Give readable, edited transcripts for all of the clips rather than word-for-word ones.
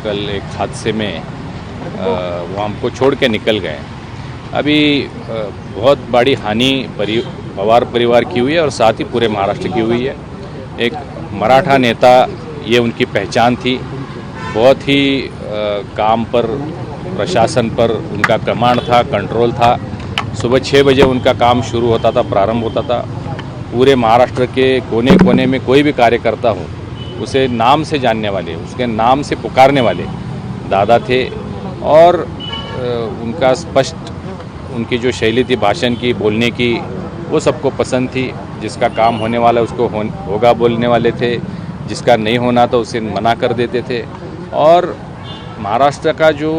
कल एक हादसे में वो हमको छोड़ के निकल गए। अभी बहुत बड़ी हानि पवार परिवार की हुई है और साथ ही पूरे महाराष्ट्र की हुई है। एक मराठा नेता, ये उनकी पहचान थी। बहुत ही काम पर, प्रशासन पर उनका कमांड था, कंट्रोल था। सुबह 6 बजे उनका काम शुरू होता था, प्रारंभ होता था। पूरे महाराष्ट्र के कोने कोने में कोई भी कार्यकर्ता हो, उसे नाम से जानने वाले, उसके नाम से पुकारने वाले दादा थे। और उनका स्पष्ट, उनकी जो शैली थी भाषण की, बोलने की, वो सबको पसंद थी। जिसका काम होने वाला उसको होगा बोलने वाले थे, जिसका नहीं होना तो उसे मना कर देते थे। और महाराष्ट्र का जो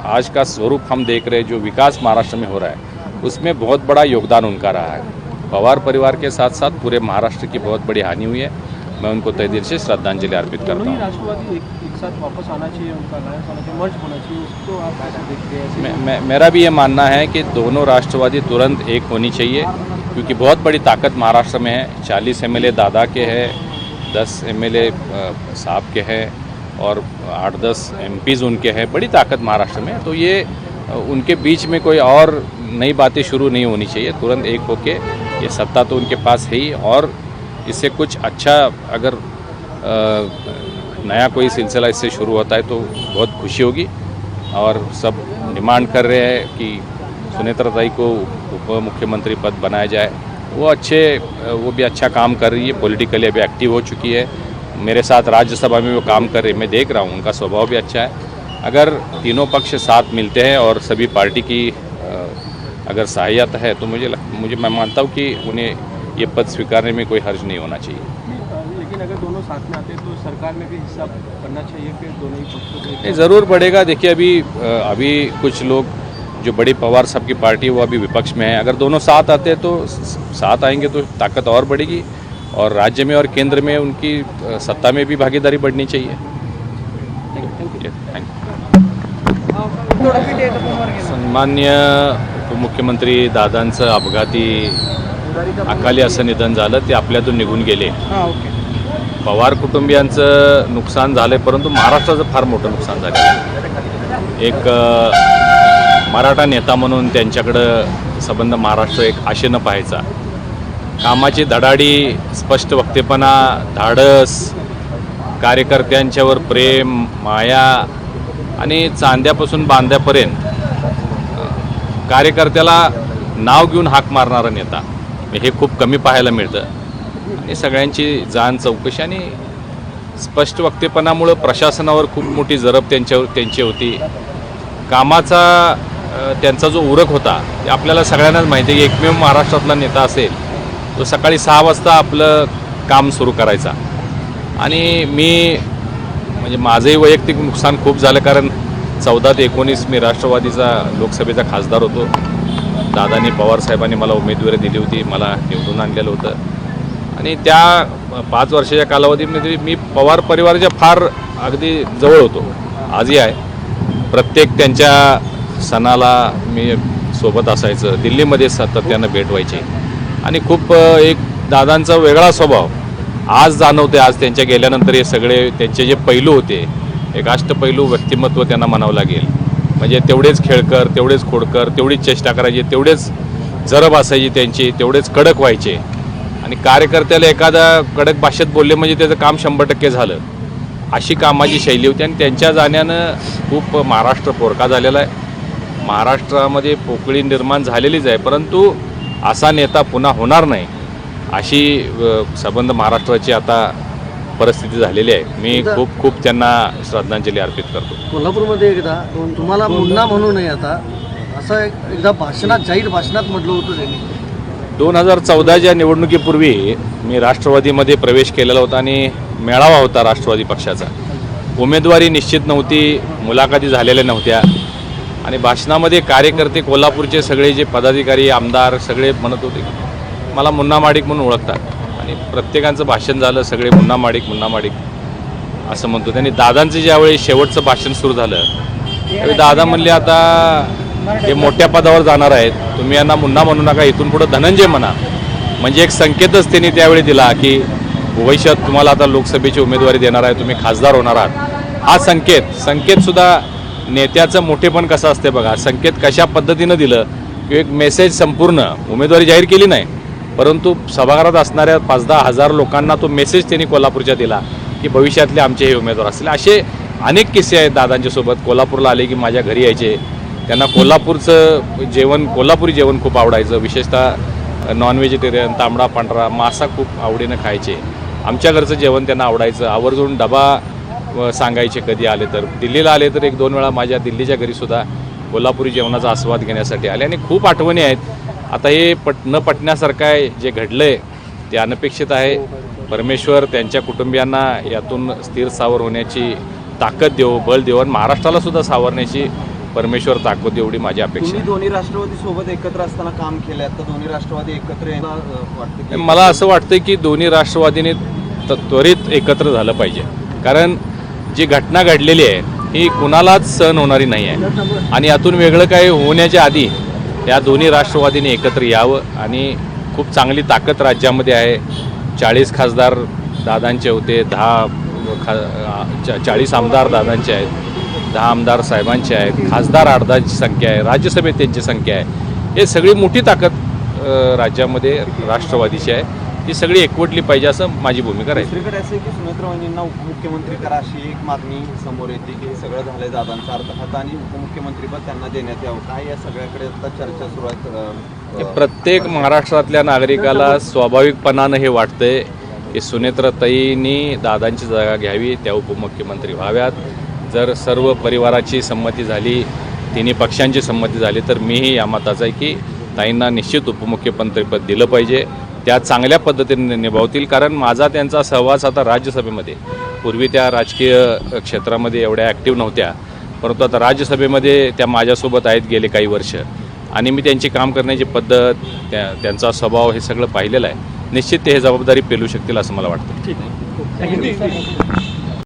आज का स्वरूप हम देख रहे हैं, जो विकास महाराष्ट्र में हो रहा है, उसमें बहुत बड़ा योगदान उनका रहा है। पवार परिवार के साथ साथ पूरे महाराष्ट्र की बहुत बड़ी हानि हुई है। मैं उनको तहे दिल से श्रद्धांजलि अर्पित करता हूँ। राष्ट्रवादी एक साथ वापस आना चाहिए, उनका अलायंस होना चाहिए, मर्ज होना चाहिए, उसको आप कैसे देखते हैं? मेरा भी ये मानना है कि दोनों राष्ट्रवादी तुरंत एक होनी चाहिए, क्योंकि बहुत बड़ी ताकत महाराष्ट्र में है। 40 MLA दादा के हैं, 10 MLA साहब के हैं और 8-10 MPs उनके हैं। बड़ी ताकत महाराष्ट्र में। तो ये उनके बीच में कोई और नई बातें शुरू नहीं होनी चाहिए। तुरंत एक होके, ये सत्ता तो उनके पास है ही, और इससे कुछ अच्छा अगर नया कोई सिलसिला इससे शुरू होता है तो बहुत खुशी होगी। और सब डिमांड कर रहे हैं कि सुनेत्रा ताई को उप मुख्यमंत्री पद बनाया जाए। वो भी अच्छा काम कर रही है, पॉलिटिकली अभी एक्टिव हो चुकी है। मेरे साथ राज्यसभा में वो काम कर रही है, मैं देख रहा हूँ, उनका स्वभाव भी अच्छा है। अगर तीनों पक्ष साथ मिलते हैं और सभी पार्टी की अगर सहायता है तो मैं मानता हूँ कि उन्हें ये पद स्वीकारने में कोई हर्ज नहीं होना चाहिए। लेकिन अगर दोनों साथ में आते हैं तो सरकार में भी हिस्सा करना चाहिए कि दोनों ही पक्षों को? ज़रूर बढ़ेगा। देखिए, अभी कुछ लोग जो बड़ी पवार साहब की पार्टी है वो अभी विपक्ष में है। अगर दोनों साथ आते हैं तो साथ आएंगे तो ताकत और बढ़ेगी, और राज्य में और केंद्र में उनकी सत्ता में भी भागीदारी बढ़नी चाहिए। सन्मान्य उपमुख्यमंत्री दादांचं अपघाती अकाली असं निधन झालं, ते आपल्यातून निघून गेले। पवार कुटुंबियांचं नुकसान झालं, परंतु महाराष्ट्राचं फार मोठं नुकसान झालं। एक मराठा नेता म्हणून त्यांच्याकडं संबंध महाराष्ट्र एक आशेनं पाहायचा। कामाची धडाडी, स्पष्ट वक्तेपणा, धाडस, कार्यकर्त्यांच्यावर प्रेम, माया आणि चांद्यापासून बांध्यापर्यंत कार्यकर्त्याला नाव घेऊन हाक मारणारा नेता हे खूप कमी पाहायला मिळतं। आणि सगळ्यांची जाण चौकशी आणि स्पष्ट वक्तेपणामुळं प्रशासनावर खूप मोठी जरब त्यांची होती। कामाचा त्यांचा जो उरक होता ते आपल्याला सगळ्यांनाच माहिती आहे की एकमेव महाराष्ट्रातला नेता असेल तो सकाळी 6 वाजता आपलं काम सुरू करायचा। आणि म्हणजे माझंही वैयक्तिक नुकसान खूप झालं, कारण 14 ते 19 मी राष्ट्रवादीचा लोकसभेचा खासदार होतो। दादांनी, पवार साहेबांनी मला उमेदवारी दिली होती, मला निवडून आणलेलं होतं। आणि त्या 5 वर्षाच्या कालावधीमध्ये मी पवार परिवाराच्या फार अगदी जवळ होतो, आजही आहे। प्रत्येक त्यांच्या सणाला मी सोबत असायचं, दिल्लीमध्ये सातत्यानं भेट व्हायची। आणि खूप एक दादांचा वेगळा स्वभाव आज जाणवते। आज त्यांच्या गेल्यानंतर हे सगळे त्यांचे जे पैलू होते, एक अष्टपैलू व्यक्तिमत्व त्यांना म्हणावं लागेल। म्हणजे तेवढेच खेळकर, तेवढेच खोडकर, तेवढीच चेष्टा करायची, तेवढेच जरब असायची त्यांची, तेवढेच कडक व्हायचे। आणि कार्यकर्त्याला एखादा कडक भाषेत बोलले म्हणजे त्याचं काम 100% झालं, अशी कामाची शैली होती। आणि त्यांच्या जाण्यानं खूप महाराष्ट्र पोरका झालेला आहे। महाराष्ट्रामध्ये पोकळी निर्माण झालेलीच आहे, परंतु असा नेता पुन्हा होणार नाही अशी संबंध महाराष्ट्राची आता परिस्थिती झालेली आहे। मी खूप त्यांना श्रद्धांजली अर्पित करतो। कोल्हापूरमध्ये एकदा तुम्हाला मुन्ना म्हणू नये आता असं एकदा भाषणात, जाहीर भाषणात म्हटलं होतं त्यांनी। 2014च्या निवडणुकीपूर्वी मी राष्ट्रवादीमध्ये प्रवेश केलेला होता आणि मेळावा होता राष्ट्रवादी पक्षाचा। उमेदवारी निश्चित नव्हती, मुलाखती झालेल्या नव्हत्या। आणि भाषणामध्ये कार्यकर्ते, कोल्हापूरचे सगळे जे पदाधिकारी, आमदार सगळे म्हणत होते मला मुन्ना माडिक म्हणून ओळखतात। आणि प्रत्येकाचं भाषण झालं, सगळे मुन्ना माडिक असं म्हणतो। त्यांनी दादांचं ज्यावेळी शेवटचं भाषण सुरू झालं त्यावेळी दादा म्हणले, आता हे मोठ्या पदावर जाणार आहेत, तुम्ही यांना मुन्ना म्हणू नका, इथून पुढे धनंजय म्हणा। म्हणजे एक संकेतच त्यांनी त्यावेळी दिला की भविष्यात तुम्हाला आता लोकसभेची उमेदवारी देणार आहे, तुम्ही खासदार होणार आहात। हा संकेत सुद्धा नेत्याचं मोठेपण कसं असते बघा. संकेत कशा पद्धतीनं दिलं की एक मेसेज संपूर्ण उमेदवारी जाहीर केली नाही, परंतु सभागृहात असणाऱ्या 5-10 हजार लोकांना तो मेसेज त्यांनी कोल्हापूरच्या दिला की भविष्यातले आमचे हे उमेदवार असतील. असे अनेक किस्से आहेत दादांच्या सोबत. कोल्हापूरला आले की माझ्या घरी यायचे, त्यांना कोल्हापूरचं जेवण, कोल्हापुरी जेवण खूप आवडायचं. विशेषतः नॉन व्हेजिटेरियन, तांबडा पांढरा मासा खूप आवडीनं खायचे. आमच्या घरचं जेवण त्यांना आवडायचं. आवर्जून डबा सांगायचे कधी आले तर. दिल्लीला आले तर 1-2 वेळा माझ्या दिल्लीच्या घरीसुद्धा कोल्हापुरी जेवणाचा आस्वाद घेण्यासाठी आले आणि खूप आठवणी आहेत. आता हे न पटण्यासारखं आहे. जे घडलं आहे ते अनपेक्षित आहे. परमेश्वर त्यांच्या कुटुंबियांना यातून स्थिर सावर होण्याची ताकद देव, बळ देव आणि महाराष्ट्राला सुद्धा सावरण्याची परमेश्वर ताकद देव, एवढी माझी अपेक्षा तुम्ही आहे. दोन्ही राष्ट्रवादी सोबत एकत्र असताना काम केलं, आता दोन्ही राष्ट्रवादी एकत्र यायला वाटतं की मला असं वाटतं की दोन्ही राष्ट्रवादीने त्वरित एकत्र झालं पाहिजे. कारण जी घटना घडलेली आहे ही कुणालाच सहन होणारी नाही आहे आणि यातून वेगळं काही होण्याच्या आधी या दोन्ही राष्ट्रवादीने एकत्र यावं आणि खूप चांगली ताकद राज्यामध्ये आहे. 40 खासदार दादांचे होते, 40 आमदार दादांचे आहेत, 10 आमदार साहेबांचे आहेत, खासदार 8-10ची संख्या आहे, राज्यसभेत त्यांची संख्या आहे. हे सगळी मोठी ताकद राज्यामध्ये राष्ट्रवादीची आहे. ही सगळी एकवटली पाहिजे असं माझी भूमिका राहील. दुसरीकडे असं आहे की सुनेत्रा वहिनींना उपमुख्यमंत्री करा अशी एक मागणी समोर येते की हे सगळं झालंय दादांचा अर्थात आणि उपमुख्यमंत्रीपद त्यांना देण्यात यावं. काय या सगळ्याकडे आता चर्चा सुरू आहे? प्रत्येक महाराष्ट्रातल्या नागरिकाला स्वाभाविकपणानं हे वाटतंय की सुनेत्राताईंनी दादांची जागा घ्यावी, त्या उपमुख्यमंत्री व्हाव्यात. जर सर्व परिवाराची संमती झाली, तिन्ही पक्षांची संमती झाली तर मीही या मताचा आहे की ताईंना निश्चित उपमुख्यमंत्रीपद दिलं पाहिजे. त्या चांगल्या पद्धतीने निभावतील. कारण माझा त्यांचा सहवास आता राज्यसभेमध्ये, पूर्वी त्या राजकीय क्षेत्रामध्ये एवढ्या ॲक्टिव्ह नव्हत्या, परंतु आता राज्यसभेमध्ये त्या माझ्यासोबत आहेत गेले काही वर्ष आणि मी त्यांची काम करण्याची पद्धत, त्यांचा स्वभाव हे सगळं पाहिलेलं आहे. निश्चित ते हे जबाबदारी पेलू शकतील असं मला वाटतं. ठीक आहे.